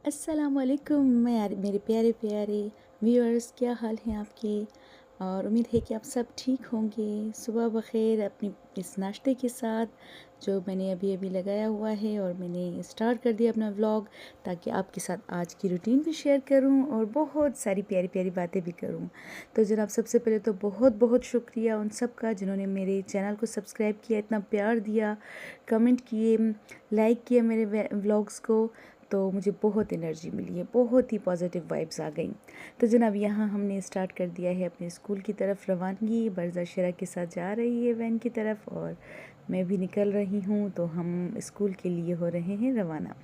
अस्सलामुअलैकुम मेरे प्यारे प्यारे व्यूअर्स, क्या हाल हैं आपके। और उम्मीद है कि आप सब ठीक होंगे। सुबह बख़ैर अपनी इस नाश्ते के साथ जो मैंने अभी अभी लगाया हुआ है, और मैंने स्टार्ट कर दिया अपना व्लॉग, ताकि आपके साथ आज की रूटीन भी शेयर करूं और बहुत सारी प्यारी प्यारी बातें भी करूं। तो जनाब, सबसे पहले तो बहुत बहुत शुक्रिया उन सब का जिन्होंने मेरे चैनल को सब्सक्राइब किया, इतना प्यार दिया, कमेंट किए, लाइक किया मेरे व्लॉग्स को। तो मुझे बहुत एनर्जी मिली है, बहुत ही पॉजिटिव वाइब्स आ गई। तो जनाब, यहाँ हमने स्टार्ट कर दिया है अपने स्कूल की तरफ रवानगी। बरज़ा शरा के साथ जा रही है वैन की तरफ, और मैं भी निकल रही हूँ। तो हम स्कूल के लिए हो रहे हैं रवाना।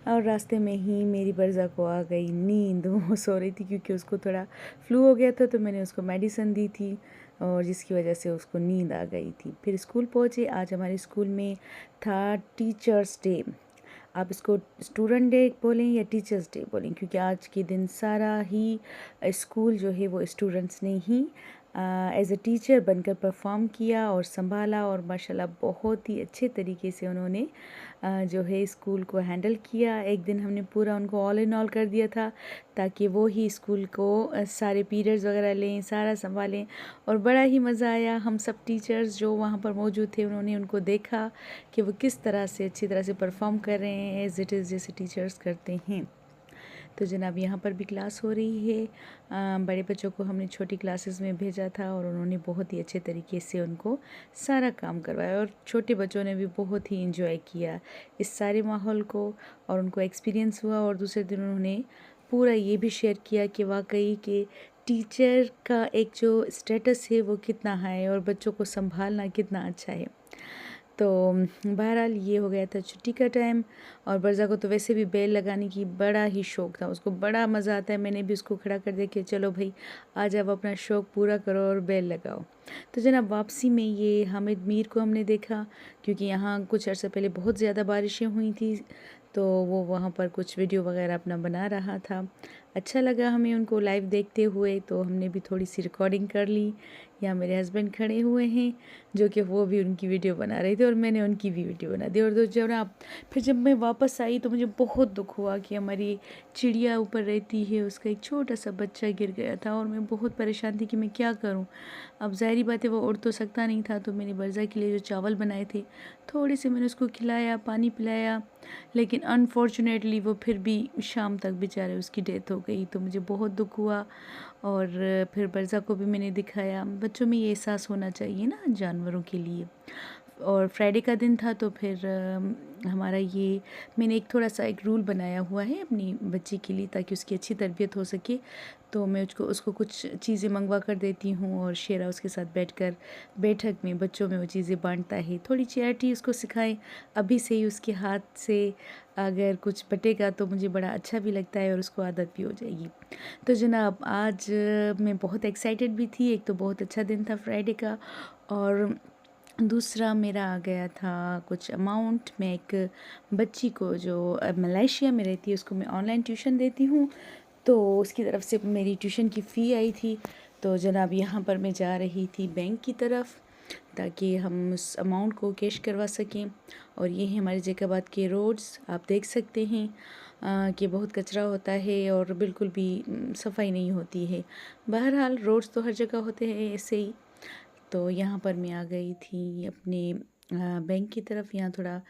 और रास्ते में ही मेरी बरज़ा को आ गई नींद। वो सो रही थी क्योंकि उसको थोड़ा फ्लू हो गया था, तो मैंने उसको मेडिसिन दी थी, और जिसकी वजह से उसको नींद आ गई थी। फिर स्कूल पहुँचे। आज हमारे स्कूल में था टीचर्स डे। आप इसको स्टूडेंट डे बोलें या टीचर्स डे बोलें, क्योंकि आज के दिन सारा ही स्कूल जो है वो स्टूडेंट्स ने ही एज अ टीचर बनकर परफॉर्म किया और संभाला, और माशाल्लाह बहुत ही अच्छे तरीके से उन्होंने जो है स्कूल को हैंडल किया। एक दिन हमने पूरा उनको ऑल इन ऑल कर दिया था, ताकि वो ही स्कूल को सारे पीरियड्स वगैरह लें, सारा संभालें। और बड़ा ही मज़ा आया। हम सब टीचर्स जो वहाँ पर मौजूद थे, उन्होंने उनको देखा कि वो किस तरह से अच्छी तरह से परफॉर्म कर रहे हैं, एज़ इट इज़ जैसे टीचर्स करते हैं। तो जनाब, यहाँ पर भी क्लास हो रही है। बड़े बच्चों को हमने छोटी क्लासेस में भेजा था, और उन्होंने बहुत ही अच्छे तरीके से उनको सारा काम करवाया, और छोटे बच्चों ने भी बहुत ही इंजॉय किया इस सारे माहौल को, और उनको एक्सपीरियंस हुआ। और दूसरे दिन उन्होंने पूरा ये भी शेयर किया कि वाकई के टीचर का एक जो स्टेटस है वो कितना हाई है, और बच्चों को संभालना कितना अच्छा है। तो बहरहाल ये हो गया था छुट्टी का टाइम। और बरज़ा को तो वैसे भी बेल लगाने की बड़ा ही शौक़ था, उसको बड़ा मज़ा आता है। मैंने भी उसको खड़ा कर दिया कि चलो भाई, आज आप अपना शौक़ पूरा करो और बेल लगाओ। तो जनाब, वापसी में ये हामिद मीर को हमने देखा, क्योंकि यहाँ कुछ अर्सा पहले बहुत ज़्यादा बारिशें हुई थी, तो वो वहाँ पर कुछ वीडियो वगैरह अपना बना रहा था। अच्छा लगा हमें उनको लाइव देखते हुए, तो हमने भी थोड़ी सी रिकॉर्डिंग कर ली। यहाँ मेरे हस्बैंड खड़े हुए हैं, जो कि वो भी उनकी वीडियो बना रहे थे, और मैंने उनकी भी वीडियो बना दी। और तो जब फिर जब मैं वापस आई, तो मुझे बहुत दुख हुआ कि हमारी चिड़िया ऊपर रहती है, उसका एक छोटा सा बच्चा गिर गया था, और मैं बहुत परेशान थी कि मैं क्या करूं। अब ज़ाहिरी बात है, वो उड़ तो सकता नहीं था। तो मैंने बरज़ा के लिए जो चावल बनाए थे, थोड़े से मैंने उसको खिलाया, पानी पिलाया, लेकिन अनफॉर्चुनेटली वो फिर भी शाम तक बेचारे उसकी डेथ हो गई। तो मुझे बहुत दुख हुआ। और फिर बरज़ा को भी मैंने दिखाया। बच्चों में ये एहसास होना चाहिए ना जानवरों के लिए। और फ्राइडे का दिन था, तो फिर हमारा ये मैंने एक थोड़ा सा एक रूल बनाया हुआ है अपनी बच्ची के लिए, ताकि उसकी अच्छी तरबियत हो सके। तो मैं उसको कुछ चीज़ें मंगवा कर देती हूँ, और शेरा उसके साथ बैठकर बैठक में बच्चों में वो चीज़ें बांटता है। थोड़ी चैरिटी उसको सिखाएं अभी से ही, उसके हाथ से अगर कुछ बटेगा तो मुझे बड़ा अच्छा भी लगता है, और उसको आदत भी हो जाएगी। तो जनाब, आज मैं बहुत एक्साइटेड भी थी। एक तो बहुत अच्छा दिन था फ्राइडे का, और दूसरा मेरा आ गया था कुछ अमाउंट। मैं एक बच्ची को जो मलेशिया में रहती है, उसको मैं ऑनलाइन ट्यूशन देती हूँ, तो उसकी तरफ से मेरी ट्यूशन की फ़ी आई थी। तो जनाब, यहाँ पर मैं जा रही थी बैंक की तरफ, ताकि हम उस अमाउंट को कैश करवा सकें। और ये है हमारे जैकाबाद के रोड्स, आप देख सकते हैं कि बहुत कचरा होता है, और बिल्कुल भी सफाई नहीं होती है। बहरहाल रोड्स तो हर जगह होते हैं ऐसे ही। तो यहाँ पर मैं आ गई थी अपने बैंक की तरफ। यहाँ थोड़ा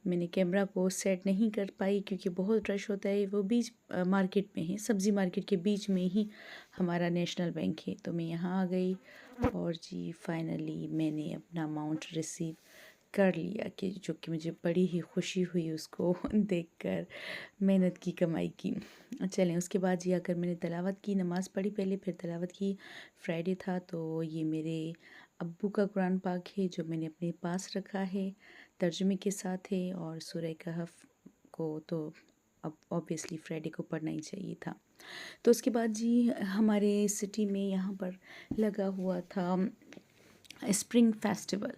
मैंने कैमरा को सेट नहीं कर पाई, क्योंकि बहुत रश होता है। वो बीच मार्केट में है, सब्ज़ी मार्केट के बीच में ही हमारा नेशनल बैंक है। तो मैं यहाँ आ गई, और जी फाइनली मैंने अपना अमाउंट रिसीव कर लिया, कि जो कि मुझे बड़ी ही खुशी हुई उसको देखकर, मेहनत की कमाई की। चलें, उसके बाद जी आकर मैंने तिलावत की, नमाज़ पढ़ी पहले, फिर तिलावत की। फ्राइडे था, तो ये मेरे अब्बू का कुरान पाक है, जो मैंने अपने पास रखा है, तर्जुमे के साथ है। और सूरह कहफ को तो अब ऑब्वियसली फ्राइडे को पढ़ना ही चाहिए था। तो उसके बाद जी हमारे सिटी में यहाँ पर लगा हुआ था स्प्रिंग फेस्टिवल।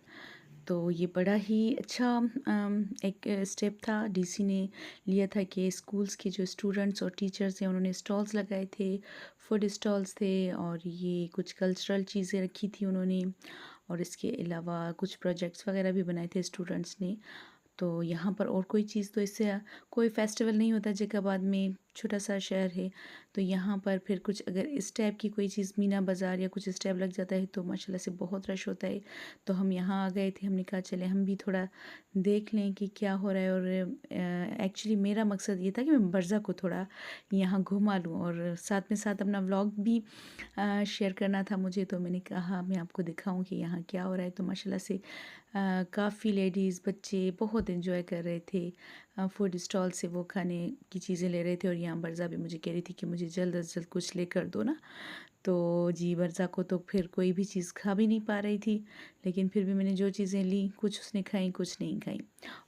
तो ये बड़ा ही अच्छा एक स्टेप था डीसी ने लिया था, कि स्कूल्स के जो स्टूडेंट्स और टीचर्स हैं, उन्होंने स्टॉल्स लगाए थे, फूड स्टॉल्स थे, और ये कुछ कल्चरल चीज़ें रखी थी उन्होंने। और इसके अलावा कुछ प्रोजेक्ट्स वगैरह भी बनाए थे स्टूडेंट्स ने। तो यहाँ पर और कोई चीज़ तो इससे कोई फेस्टिवल नहीं होता जैकाबाद में छोटा सा शहर है, तो यहाँ पर फिर कुछ अगर इस टाइप की कोई चीज़ मीना बाज़ार या कुछ इस टाइप लग जाता है तो माशाल्लाह से बहुत रश होता है। तो हम यहाँ आ गए थे, हमने कहा चले हम भी थोड़ा देख लें कि क्या हो रहा है। और एक्चुअली मेरा मकसद ये था कि मैं बरज़ा को थोड़ा यहाँ घुमा लूँ और साथ में साथ अपना व्लॉग भी शेयर करना था मुझे। तो मैंने कहा मैं आपको दिखाऊं कि यहाँ क्या हो रहा है। तो माशाल्लाह से काफ़ी लेडीज़ बच्चे बहुत एंजॉय कर रहे थे। फूड स्टॉल से वो खाने की चीज़ें ले रहे थे। और यहाँ बरज़ा भी मुझे कह रही थी कि मुझे जल्द अज जल्द कुछ लेकर दो ना। तो जी, बरज़ा को तो फिर कोई भी चीज़ खा भी नहीं पा रही थी, लेकिन फिर भी मैंने जो चीज़ें ली कुछ उसने खाई कुछ नहीं खाई।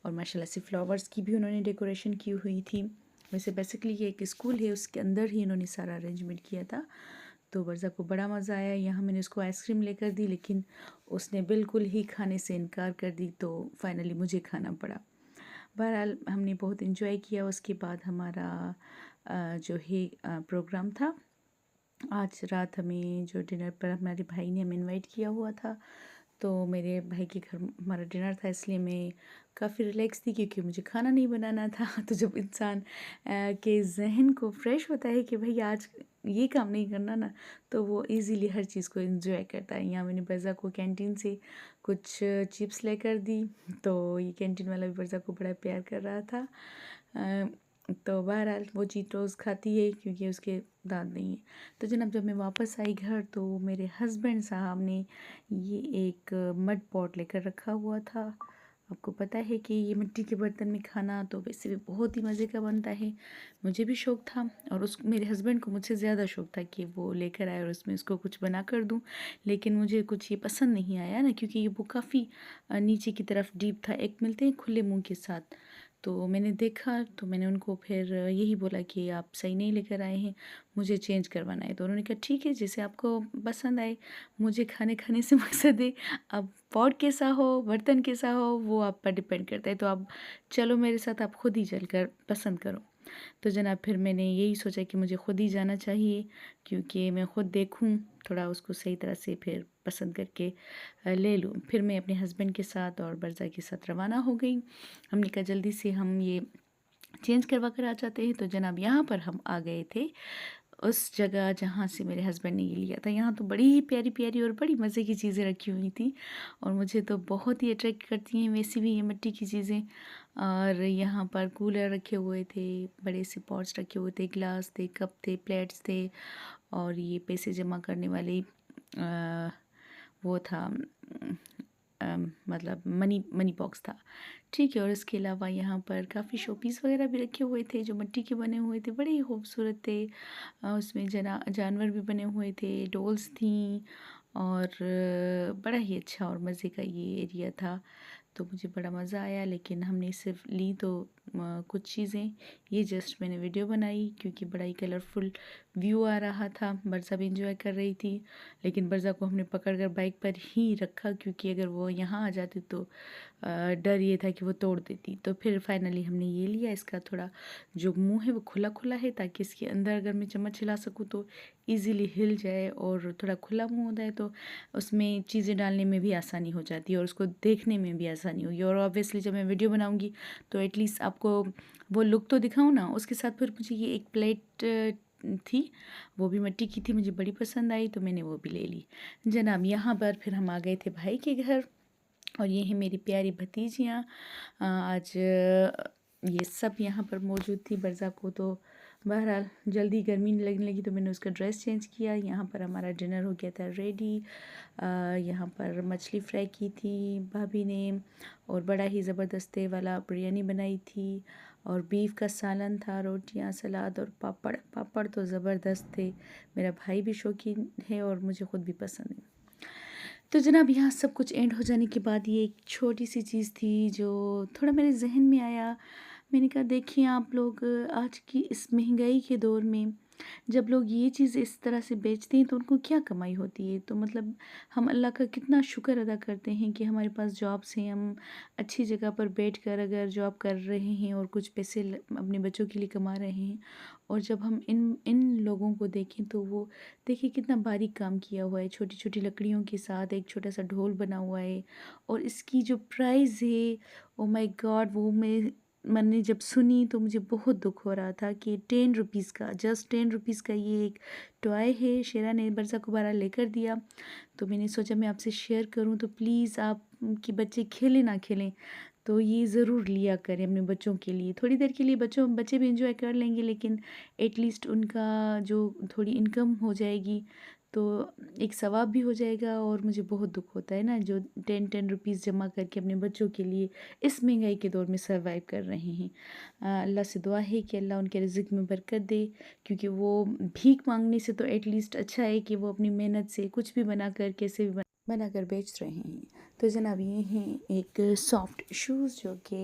और माशाल्लाह से फ्लावर्स की भी उन्होंने डेकोरेशन की हुई थी। वैसे बेसिकली ये एक स्कूल है, उसके अंदर ही इन्होंने सारा अरेंजमेंट किया था। तो बरज़ा को बड़ा मज़ा आया। यहाँ मैंने उसको आइसक्रीम लेकर दी, लेकिन उसने बिल्कुल ही खाने से इनकार कर दी, तो फाइनली मुझे खाना पड़ा। बहरहाल हमने बहुत इन्जॉय किया। उसके बाद हमारा जो है प्रोग्राम था। आज रात हमें जो डिनर पर हमारे भाई ने हमें इनवाइट किया हुआ था, तो मेरे भाई के घर हमारा डिनर था, इसलिए मैं काफ़ी रिलैक्स थी क्योंकि मुझे खाना नहीं बनाना था। तो जब इंसान के जहन को फ्रेश होता है कि भाई आज ये काम नहीं करना ना, तो वो इजीली हर चीज़ को एंजॉय करता है। यहाँ मैंने बरज़ा को कैंटीन से कुछ चिप्स लेकर दी, तो ये कैंटीन वाला भी बरज़ा को बड़ा प्यार कर रहा था। तो बहरहाल वो चीज़ रोज़ खाती है क्योंकि उसके दांत नहीं है। तो जनाब जब मैं वापस आई घर, तो मेरे हस्बैंड साहब ने ये एक मड पॉट लेकर रखा हुआ था। आपको पता है कि ये मिट्टी के बर्तन में खाना तो वैसे भी बहुत ही मज़े का बनता है। मुझे भी शौक़ था और उस मेरे हस्बैंड को मुझसे ज़्यादा शौक़ था कि वो लेकर आए और उसमें उसको कुछ बना कर दूँ। लेकिन मुझे कुछ ये पसंद नहीं आया ना, क्योंकि ये वो काफ़ी नीचे की तरफ डीप था। एक मिलते हैं खुले मुँह के साथ। तो मैंने देखा, तो मैंने उनको फिर यही बोला कि आप सही नहीं लेकर आए हैं, मुझे चेंज करवाना है। तो उन्होंने कहा ठीक है, जैसे आपको पसंद आए। मुझे खाने खाने से मकसद है, अब पॉट कैसा हो बर्तन कैसा हो वो आप पर डिपेंड करता है। तो आप चलो मेरे साथ, आप खुद ही चलकर पसंद करो। तो जनाब फिर मैंने यही सोचा कि मुझे ख़ुद ही जाना चाहिए, क्योंकि मैं ख़ुद देखूं थोड़ा उसको सही तरह से, फिर पसंद करके ले लूँ। फिर मैं अपने हस्बैंड के साथ और बरज़ा के साथ रवाना हो गई। हमने कहा जल्दी से हम ये चेंज करवा कर आ जाते हैं। तो जनाब यहाँ पर हम आ गए थे उस जगह जहाँ से मेरे हस्बैंड ने ये लिया था। यहाँ तो बड़ी ही प्यारी प्यारी और बड़ी मज़े की चीज़ें रखी हुई थी, और मुझे तो बहुत ही अट्रैक्ट करती हैं वैसे भी ये मिट्टी की चीज़ें। और यहाँ पर कूलर रखे हुए थे, बड़े से पॉट्स रखे हुए थे, ग्लास थे, कप थे, प्लेट्स थे, और ये पैसे जमा करने वाली वो था, मतलब मनी बॉक्स था। ठीक है। और इसके अलावा यहाँ पर काफ़ी शोपीस वगैरह भी रखे हुए थे जो मिट्टी के बने हुए थे, बड़े ही खूबसूरत थे। उसमें जानवर भी बने हुए थे, डॉल्स थी, और बड़ा ही अच्छा और मज़े का ये एरिया था। तो मुझे बड़ा मज़ा आया। लेकिन हमने सिर्फ ली तो कुछ चीज़ें, ये जस्ट मैंने वीडियो बनाई क्योंकि बड़ा ही कलरफुल व्यू आ रहा था। बरज़ा भी इंजॉय कर रही थी, लेकिन बरज़ा को हमने पकड़कर बाइक पर ही रखा, क्योंकि अगर वो यहाँ आ जाती तो डर ये था कि वो तोड़ देती। तो फिर फाइनली हमने ये लिया। इसका थोड़ा जो मुंह है वो खुला खुला है, ताकि इसके अंदर अगर मैं चम्मच हिला सकूँ तो इजीली हिल जाए, और थोड़ा खुला मुंह होता है तो उसमें चीज़ें डालने में भी आसानी हो जाती है और उसको देखने में भी आसानी होगी। और ऑब्वियसली जब मैं वीडियो बनाऊंगी तो एटलीस्ट आपको वो लुक तो दिखाऊं ना। उसके साथ फिर मुझे ये एक प्लेट थी, वो भी मिट्टी की थी, मुझे बड़ी पसंद आई, तो मैंने वो भी ले ली। जनाब यहाँ पर फिर हम आ गए थे भाई के घर, और ये है मेरी प्यारी भतीजियाँ। आज ये सब यहाँ पर मौजूद थी। बरज़ा को तो बहरहाल जल्दी गर्मी लगने लगी, तो मैंने उसका ड्रेस चेंज किया। यहाँ पर हमारा डिनर हो गया था रेडी। यहाँ पर मछली फ्राई की थी भाभी ने, और बड़ा ही ज़बरदस्त वाला बिरयानी बनाई थी, और बीफ का सालन था, रोटियाँ, सलाद और पापड़। पापड़ तो ज़बरदस्त थे। मेरा भाई भी शौकीन है और मुझे ख़ुद भी पसंद है। तो जनाब यहाँ सब कुछ एंड हो जाने के बाद ये एक छोटी सी चीज़ थी जो थोड़ा मेरे जहन में आया। मैंने कहा देखिए आप लोग, आज की इस महंगाई के दौर में जब लोग ये चीज़ इस तरह से बेचते हैं तो उनको क्या कमाई होती है। तो मतलब हम अल्लाह का कितना शुक्र अदा करते हैं कि हमारे पास जॉब्स हैं, हम अच्छी जगह पर बैठकर अगर जॉब कर रहे हैं और कुछ पैसे अपने बच्चों के लिए कमा रहे हैं। और जब हम इन लोगों को देखें तो वो देखिए कितना बारीक काम किया हुआ है, छोटी छोटी लकड़ियों के साथ एक छोटा सा ढोल बना हुआ है, और इसकी जो प्राइस है, ओ माय गॉड, वो मैं मैंने जब सुनी तो मुझे बहुत दुख हो रहा था कि 10 रुपीज़ का, जस्ट 10 रुपीज़ का ये एक टॉय है, शेरा ने बरसा को बारा लेकर दिया। तो मैंने सोचा मैं आपसे शेयर करूं, तो प्लीज़ आप कि बच्चे खेलें ना खेलें तो ये ज़रूर लिया करें अपने बच्चों के लिए। थोड़ी देर के लिए बच्चे भी एंजॉय कर लेंगे, लेकिन एटलीस्ट उनका जो थोड़ी इनकम हो जाएगी तो एक सवाब भी हो जाएगा। और मुझे बहुत दुख होता है ना, जो 10-10 रुपीज़ जमा करके अपने बच्चों के लिए इस महंगाई के दौर में सर्वाइव कर रहे हैं। अल्लाह से दुआ है कि अल्लाह उनके रिज़्क़ में बरकत दे, क्योंकि वो भीख मांगने से तो एटलीस्ट अच्छा है कि वो अपनी मेहनत से कुछ भी बना कर कैसे भी बनाकर बेच रहे हैं। तो जनाब ये हैं एक सॉफ्ट शूज़ जो कि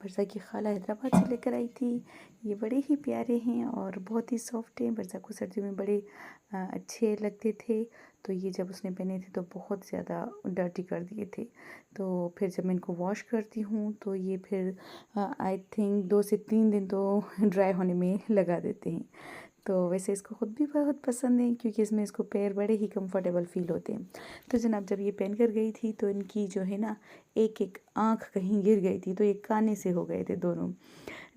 बरसा की खाला हैदराबाद से लेकर आई थी। ये बड़े ही प्यारे हैं और बहुत ही सॉफ्ट हैं। बरसा को सर्दियों में बड़े अच्छे लगते थे। तो ये जब उसने पहने थे तो बहुत ज़्यादा डर्टी कर दिए थे। तो फिर जब मैं इनको वॉश करती हूँ तो ये फिर आई थिंक 2 से 3 दिन तो ड्राई होने में लगा देते हैं। तो वैसे इसको ख़ुद भी बहुत पसंद है, क्योंकि इसमें इसको पैर बड़े ही कंफर्टेबल फ़ील होते हैं। तो जनाब जब ये पहन कर गई थी तो इनकी जो है ना एक एक आँख कहीं गिर गई थी, तो एक काने से हो गए थे दोनों।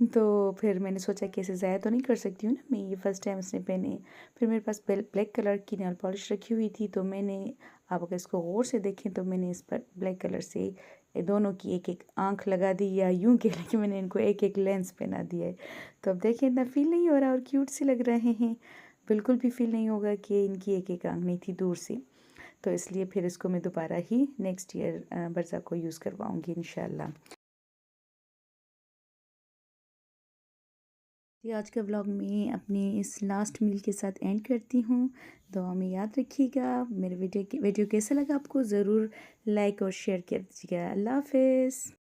तो फिर मैंने सोचा कि इसे ज़ाया तो नहीं कर सकती हूँ ना मैं, ये फ़र्स्ट टाइम इसने पहने। फिर मेरे पास ब्लैक कलर की नेल पॉलिश रखी हुई थी, तो मैंने, आप अगर इसको गौर से देखें तो मैंने इस पर ब्लैक कलर से ये दोनों की एक एक आँख लगा दी, या यूँ कह लें कि मैंने इनको एक एक लेंस पहना दिया है। तो अब देखिए इतना फ़ील नहीं हो रहा और क्यूट से लग रहे हैं। बिल्कुल भी फ़ील नहीं होगा कि इनकी एक एक आँख नहीं थी दूर से। तो इसलिए फिर इसको मैं दोबारा ही नेक्स्ट ईयर बरसा को यूज़ करवाऊँगी इंशाल्लाह। ये आज का व्लॉग मैं अपने इस लास्ट मील के साथ एंड करती हूँ। दुआ में याद रखिएगा। मेरे वीडियो कैसा लगा आपको ज़रूर लाइक और शेयर कर दीजिएगा। अल्लाह हाफ़िज़।